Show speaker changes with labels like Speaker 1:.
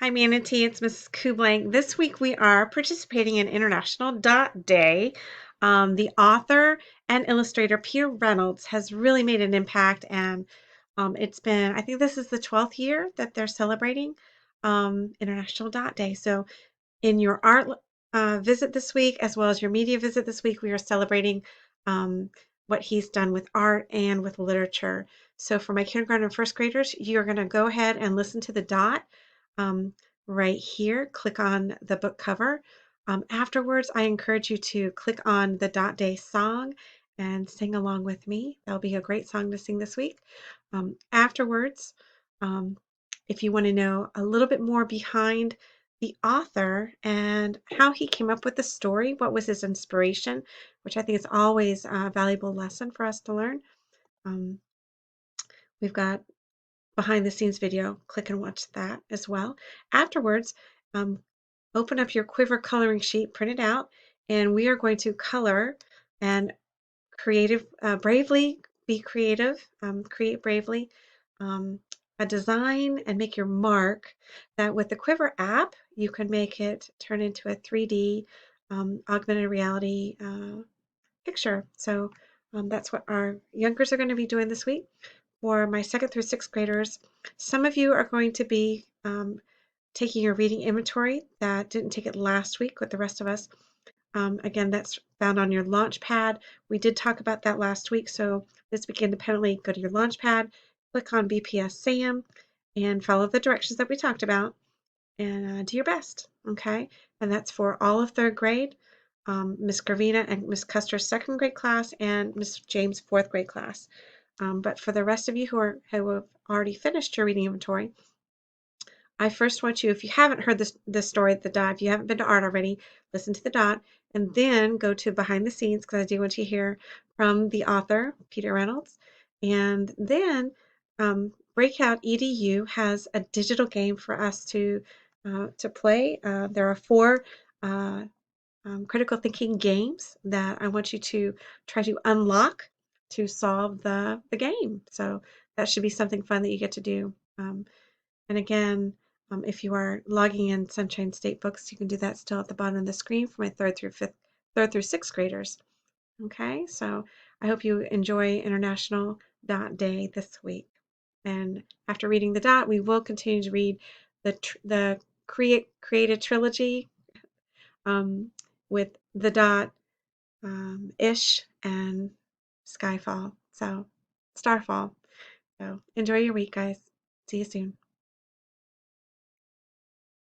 Speaker 1: Hi, Manatee. It's Mrs. Kublank. This week we are participating in International Dot Day. The author and illustrator Peter Reynolds has really made an impact, and I think this is the 12th year that they're celebrating International Dot Day. So, in your art visit this week, as well as your media visit this week, we are celebrating um, what he's done with art and with literature. So, for my kindergarten and first graders, you're going to go ahead and listen to the dot um, right here. Click on the book cover. Afterwards, I encourage you to click on the Dot Day song and sing along with me. That'll be a great song to sing this week. Afterwards, um, if you want to know a little bit more behind the author and how he came up with the story, what was his inspiration, which I think is always a valuable lesson for us to learn. Um, we've got behind the scenes video. Click and watch that as well. Afterwards, um, open up your Quiver coloring sheet, print it out, and we are going to color and bravely be creative, create bravely a design and make your mark that with the Quiver app, you can make it turn into a 3D augmented reality picture. So that's what our youngers are going to be doing this week. For my second through sixth graders, some of you are going to be taking your reading inventory that didn't take it last week with the rest of us. Again, that's found on your launch pad. We did talk about that last week, so this week independently, go to your launch pad, click on BPS SAM, and follow the directions that we talked about, and do your best, okay? And that's for all of third grade, Miss Gravina and Miss Custer's second grade class, and Miss James' fourth grade class. But for the rest of you who have already finished your reading inventory, I first want you, if you haven't heard this story at the dot, if you haven't been to art already, listen to the dot, and then go to behind the scenes because I do want you to hear from the author, Peter Reynolds. And then Breakout EDU has a digital game for us to play. There are four critical thinking games that I want you to try to unlock to solve the game. So that should be something fun that you get to do. And again, if you are logging in Sunshine State Books, you can do that still at the bottom of the screen for my third through sixth graders. Okay, so I hope you enjoy International Dot Day this week. And after reading the dot, we will continue to read the Created trilogy um, with the dot, Ish, and Skyfall. So Starfall. So enjoy your week, guys. See you soon.